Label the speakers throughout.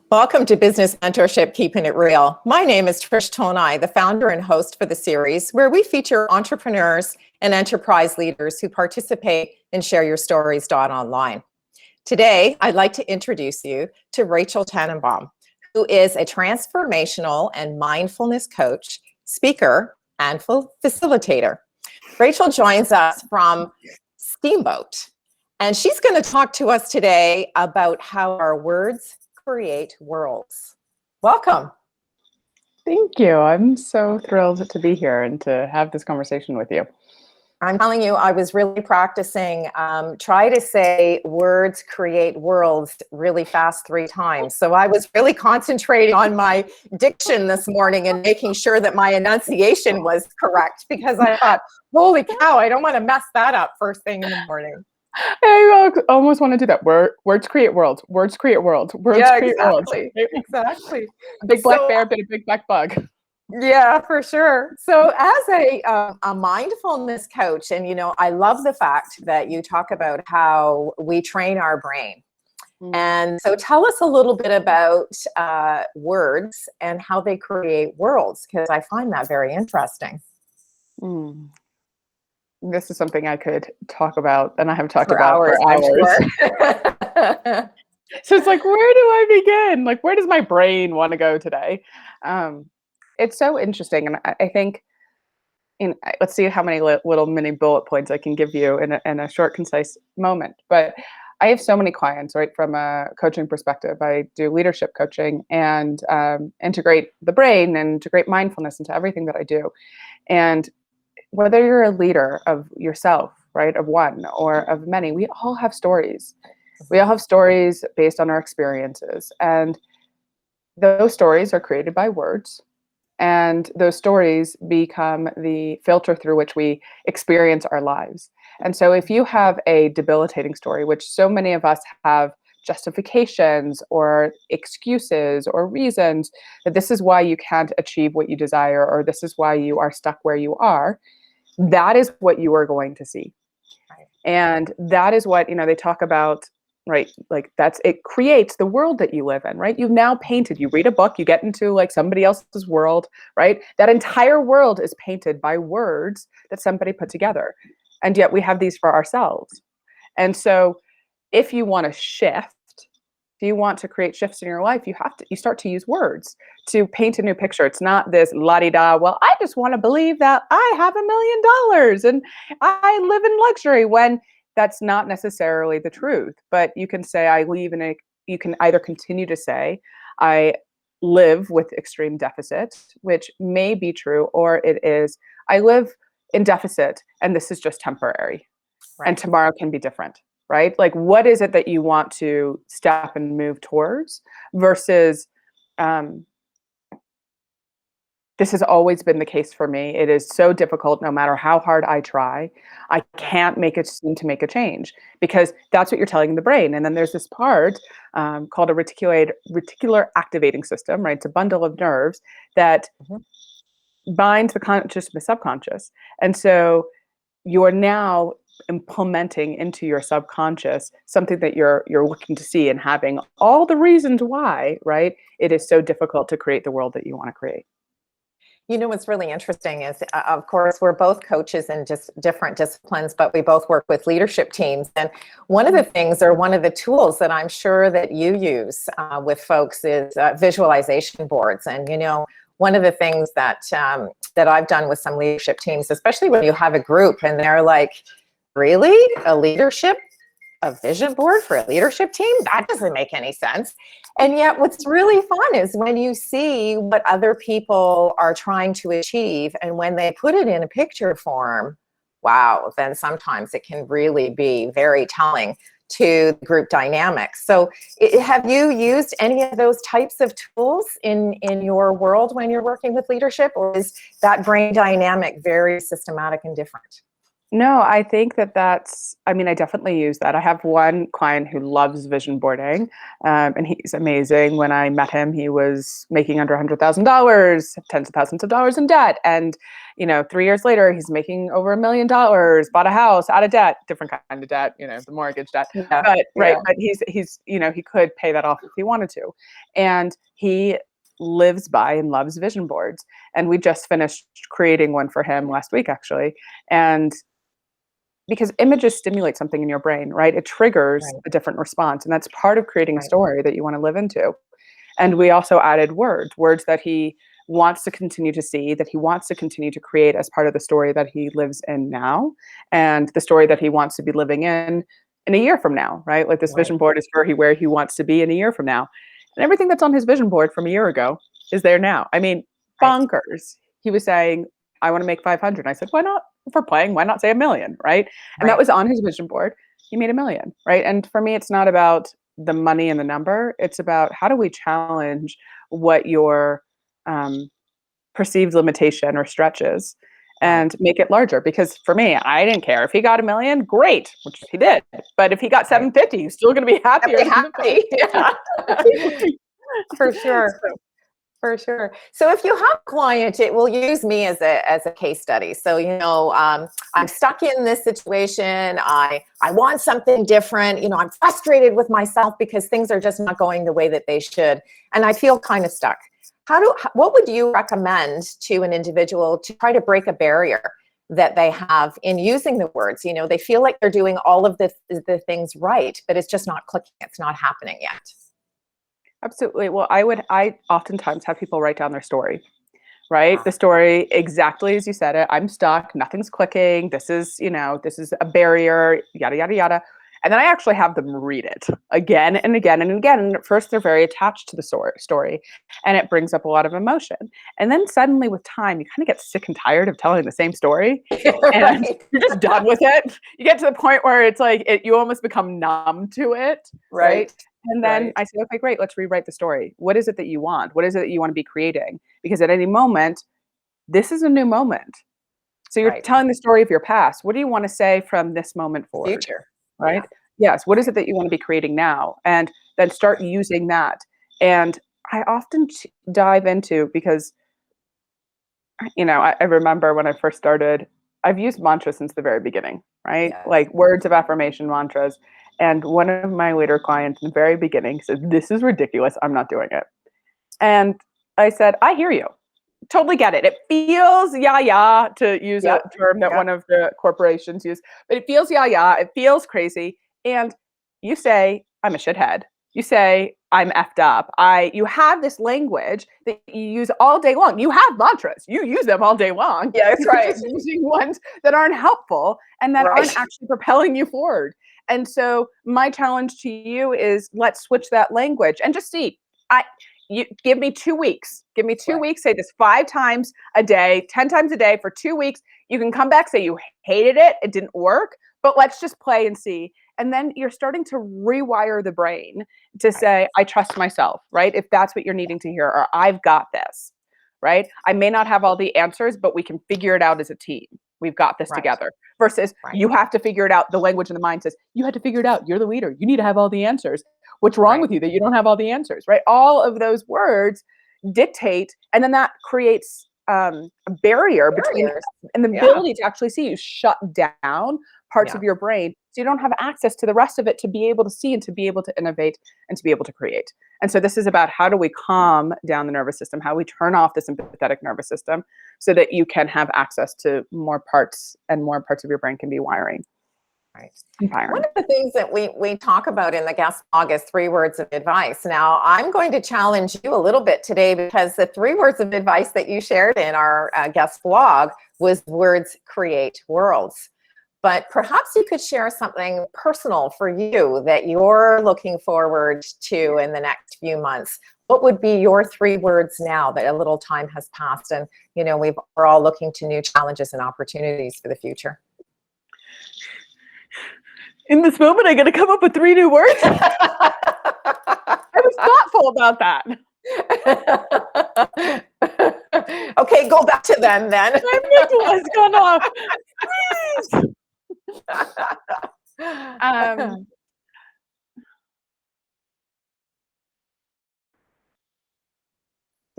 Speaker 1: Welcome to Business Mentorship, Keeping It Real. My name is Trish Tonai, the founder and host for the series, where we feature entrepreneurs and enterprise leaders who participate in shareyourstories.online. Today, I'd like to introduce you to Rachel Tenenbaum, who is a transformational and mindfulness coach, speaker, and facilitator. Rachel joins us from Steamboat, and she's going to talk to us today about how our words create worlds. Welcome.
Speaker 2: Thank you. I'm so thrilled to be here and to have this conversation with you.
Speaker 1: I'm telling you, I was really practicing, try to say words create worlds really fast 3 times. So I was really concentrating on my diction this morning and making sure that my enunciation was correct, because I thought, holy cow, I don't want to mess that up first thing in the morning.
Speaker 2: I almost want to do that. Words create worlds. Words create worlds. Words create worlds.
Speaker 1: Exactly.
Speaker 2: Big black bear bit a big black bug.
Speaker 1: Yeah, for sure. So as a mindfulness coach, and, you know, I love the fact that you talk about how we train our brain. And so tell us a little bit about words and how they create worlds, because I find that very interesting.
Speaker 2: This is something I could talk about, and I have talked
Speaker 1: for
Speaker 2: about
Speaker 1: hours,
Speaker 2: for hours.
Speaker 1: Sure.
Speaker 2: So it's like, where do I begin? Like, where does my brain want to go today? It's so interesting, and I think, let's see how many little mini bullet points I can give you in a short, concise moment. But I have so many clients, right, from a coaching perspective. I do leadership coaching and integrate the brain and integrate mindfulness into everything that I do. And whether you're a leader of yourself, right, of one or of many, we all have stories. We all have stories based on our experiences. And those stories are created by words. And those stories become the filter through which we experience our lives. And so if you have a debilitating story, which so many of us have justifications or excuses or reasons that this is why you can't achieve what you desire, or this is why you are stuck where you are, that is what you are going to see. Right. And that is what, they talk about, right? Like it creates the world that you live in, right? You've now painted, you read a book, you get into like somebody else's world, right? That entire world is painted by words that somebody put together. And yet we have these for ourselves. And so if you want to shift, if you want to create shifts in your life, you start to use words to paint a new picture. It's not this la-di-da, well, I just want to believe that I have $1 million and I live in luxury, when that's not necessarily the truth. But you can say, you can either continue to say, I live with extreme deficit, which may be true, or it is, I live in deficit and this is just temporary, right, and tomorrow can be different. Right? Like, what is it that you want to step and move towards versus, this has always been the case for me. It is so difficult, no matter how hard I try, I can't seem to make a change, because that's what you're telling the brain. And then there's this part called a reticular activating system, right? It's a bundle of nerves that binds the conscious and the subconscious. And so you're now implementing into your subconscious something that you're looking to see, and having all the reasons why, right, it is so difficult to create the world that you want to create.
Speaker 1: You know, what's really interesting is, of course, we're both coaches in just different disciplines, but we both work with leadership teams. And one of the things, or one of the tools that I'm sure that you use with folks is visualization boards. And, one of the things that I've done with some leadership teams, especially when you have a group and they're like, really? A vision board for a leadership team? That doesn't make any sense. And yet what's really fun is when you see what other people are trying to achieve, and when they put it in a picture form, wow, then sometimes it can really be very telling to the group dynamics. So have you used any of those types of tools in your world when you're working with leadership, or is that brain dynamic very systematic and different?
Speaker 2: No, I think that I mean, I definitely use that. I have one client who loves vision boarding, and he's amazing. When I met him, he was making under $100,000, tens of thousands of dollars in debt. And, 3 years later, he's making over $1 million, bought a house out of debt, different kind of debt, the mortgage debt.
Speaker 1: Yeah,
Speaker 2: But, right,
Speaker 1: yeah,
Speaker 2: but he could pay that off if he wanted to. And he lives by and loves vision boards. And we just finished creating one for him last week, actually. And because images stimulate something in your brain, right? It triggers
Speaker 1: right,
Speaker 2: a different response. And that's part of creating a
Speaker 1: right,
Speaker 2: story that you want to live into. And we also added words that he wants to continue to see, that he wants to continue to create as part of the story that he lives in now, and the story that he wants to be living in a year from now, right? Like this
Speaker 1: right,
Speaker 2: vision board is for where he wants to be in a year from now. And everything that's on his vision board from a year ago is there now. I mean,
Speaker 1: right,
Speaker 2: bonkers. He was saying, I want to make 500. I said, why not? If we're playing, why not say 1 million, right? And that
Speaker 1: right,
Speaker 2: was on his vision board. He made 1 million, right? And for me, it's not about the money and the number. It's about how do we challenge what your um, perceived limitation or stretch is
Speaker 1: right,
Speaker 2: and make it larger. Because for me, I didn't care. If he got 1 million, great, which he did. But if he got
Speaker 1: right.
Speaker 2: 750, he's still going to be happier
Speaker 1: Happy,
Speaker 2: than the
Speaker 1: happy. Yeah,
Speaker 2: 550.
Speaker 1: for sure.
Speaker 2: So,
Speaker 1: For sure. So if you have a client, it will use me as a case study. So I'm stuck in this situation. I want something different. I'm frustrated with myself because things are just not going the way that they should, and I feel kind of stuck. What would you recommend to an individual to try to break a barrier that they have in using the words? They feel like they're doing all of the things right, but it's just not clicking. It's not happening yet.
Speaker 2: absolutely. Well, I oftentimes have people write down their story, right? The
Speaker 1: Ah,
Speaker 2: story exactly as you said it. I'm stuck, nothing's clicking. This is a barrier, yada, yada, yada. And then I actually have them read it again and again and again. And at first, they're very attached to the story and it brings up a lot of emotion. And then suddenly, with time, you kind of get sick and tired of telling the same story and
Speaker 1: right,
Speaker 2: you're just done with it. You get to the point where it's like you almost become numb to it, right?
Speaker 1: right,
Speaker 2: And then
Speaker 1: right.
Speaker 2: I say, okay, great, let's rewrite the story. What is it that you want? What is it that you want to be creating? Because at any moment, this is a new moment. So you're
Speaker 1: Right.
Speaker 2: telling the story of your past. What do you want to say from this moment forward?
Speaker 1: Future. Yeah.
Speaker 2: Right? Yes. What is
Speaker 1: Right.
Speaker 2: it that you want to be creating now? And then start using that. And I often dive into because, I remember when I first started, I've used mantras since the very beginning, right?
Speaker 1: Yes.
Speaker 2: Like words of affirmation mantras. And one of my later clients in the very beginning said, this is ridiculous. I'm not doing it. And I said, I hear you. Totally get it. It feels yah, to use a
Speaker 1: Yep.
Speaker 2: term that
Speaker 1: Yep.
Speaker 2: one of the corporations use, but it feels yah. It feels crazy. And you say, I'm a shithead. You say, I'm effed up. You have this language that you use all day long. You have mantras. You use them all day long.
Speaker 1: Yeah, that's
Speaker 2: You're
Speaker 1: right.
Speaker 2: just using ones that aren't helpful and that aren't
Speaker 1: Right.
Speaker 2: actually propelling you forward. And so my challenge to you is let's switch that language and just see. I you give me 2 weeks. Give me two
Speaker 1: Right.
Speaker 2: weeks. Say this 5 times a day, 10 times a day for 2 weeks. You can come back, say you hated it, it didn't work, but let's just play and see. And then you're starting to rewire the brain to
Speaker 1: Right.
Speaker 2: say, I trust myself, right? If that's what you're needing to hear, or I've got this, right? I may not have all the answers, but we can figure it out as a team. We've got this
Speaker 1: Right.
Speaker 2: together. Versus
Speaker 1: Right.
Speaker 2: you have to figure it out. The language and the mind says, you have to figure it out. You're the leader. You need to have all the answers. What's wrong
Speaker 1: Right.
Speaker 2: with you that you don't have all the answers, right? All of those words dictate, and then that creates a barrier between
Speaker 1: Barriers.
Speaker 2: and the
Speaker 1: Yeah.
Speaker 2: ability to actually see. You shut down parts
Speaker 1: Yeah.
Speaker 2: of your brain so you don't have access to the rest of it to be able to see and to be able to innovate and to be able to create. And so this is about how do we calm down the nervous system, how we turn off the sympathetic nervous system so that you can have access to more parts and more parts of your brain can be
Speaker 1: Right. One
Speaker 2: firing.
Speaker 1: of the things that we talk about in the guest blog is 3 words of advice. Now, I'm going to challenge you a little bit today because the 3 words of advice that you shared in our guest blog was words create worlds. But perhaps you could share something personal for you that you're looking forward to in the next few months. What would be your 3 words now that a little time has passed and we're all looking to new challenges and opportunities for the future?
Speaker 2: In this moment, I got to come up with 3 new words. I was thoughtful about that.
Speaker 1: Okay, go back to them then.
Speaker 2: My amygdala has gone off. Please. Um,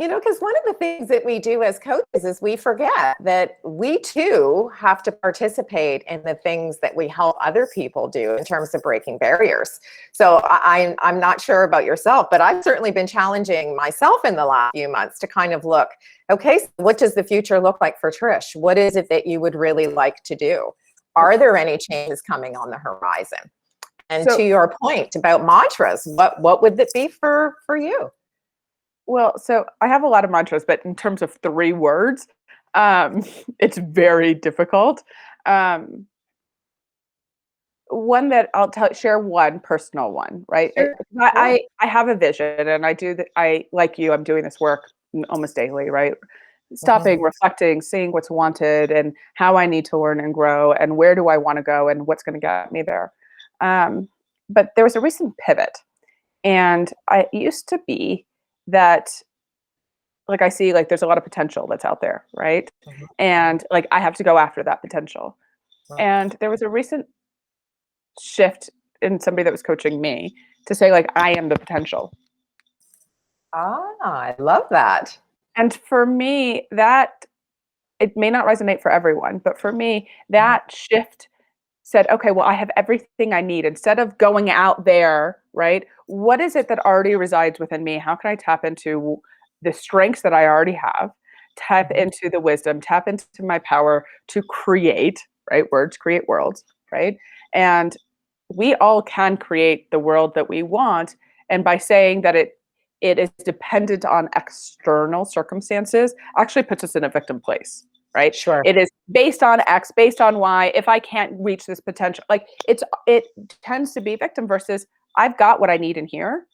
Speaker 1: You know, because one of the things that we do as coaches is we forget that we too have to participate in the things that we help other people do in terms of breaking barriers. So I'm not sure about yourself, but I've certainly been challenging myself in the last few months to kind of look, okay, so what does the future look like for Trish? What is it that you would really like to do? Are there any changes coming on the horizon? And to
Speaker 2: so,
Speaker 1: your point about mantras, what would it be for you?
Speaker 2: so I have a lot of mantras, but in terms of 3 words, um, it's very difficult. Um, One that share one personal one, right?
Speaker 1: Sure.
Speaker 2: I have a vision, and I do that. I like you. I'm doing this work almost daily, right?
Speaker 1: Mhm.
Speaker 2: Stopping, reflecting, seeing what's wanted, and how I need to learn and grow, and where do I want to go, and what's going to get me there. Um, but there was a recent pivot, and it used to be that like I see like there's a lot of potential that's out there, right?
Speaker 1: Mhm.
Speaker 2: And like I have to go after that potential.
Speaker 1: Right.
Speaker 2: And there was a recent shift in somebody that was coaching me to say like I am the potential.
Speaker 1: Ah, I love that.
Speaker 2: And for me that it may not resonate for everyone, but for me
Speaker 1: Mhm.
Speaker 2: that shift said, okay, well I have everything I need instead of going out there, right? What is it that already resides within me? How can I tap into the strengths that I already have? Tap
Speaker 1: Mhm.
Speaker 2: into the wisdom, tap into my power to create, right? Words create worlds, right? And we all can create the world that we want, and by saying that it is dependent on external circumstances actually puts us in a victim place, right?
Speaker 1: Sure.
Speaker 2: It is based on x, based on y. If I can't reach this potential, like it tends to be victim versus I've got what I need in here,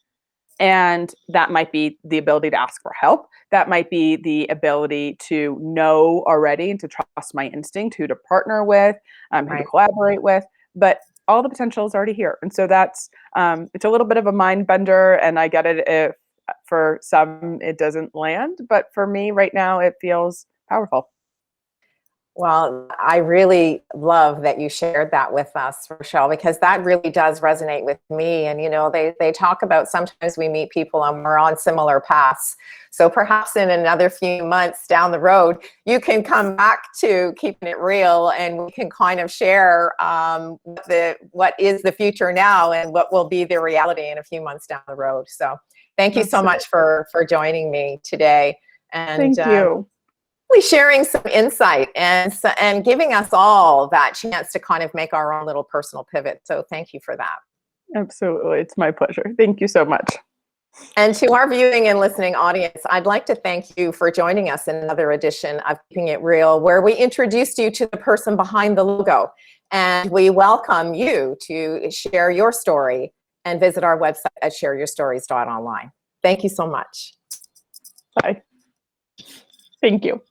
Speaker 2: and that might be the ability to ask for help. That might be the ability to know already and to trust my instinct, who to partner with, who to
Speaker 1: Right.
Speaker 2: collaborate with. But all the potential is already here. And so that's, it's a little bit of a mind bender. And I get it if for some it doesn't land. But for me right now, it feels powerful.
Speaker 1: Well, I really love that you shared that with us, Rochelle, because that really does resonate with me. And, you know, they talk about sometimes we meet people and we're on similar paths. So perhaps in another few months down the road, you can come back to keeping it real and we can kind of share what is the future now and what will be the reality in a few months down the road. So thank you so
Speaker 2: Absolutely.
Speaker 1: much for joining me today. And
Speaker 2: Thank you.
Speaker 1: sharing some insight and giving us all that chance to kind of make our own little personal pivot. So thank you for that.
Speaker 2: Absolutely. It's my pleasure. Thank you so much.
Speaker 1: And to our viewing and listening audience, I'd like to thank you for joining us in another edition of Keeping It Real, where we introduced you to the person behind the logo. And we welcome you to share your story and visit our website at shareyourstories.online. Thank you so much.
Speaker 2: Bye. Thank you.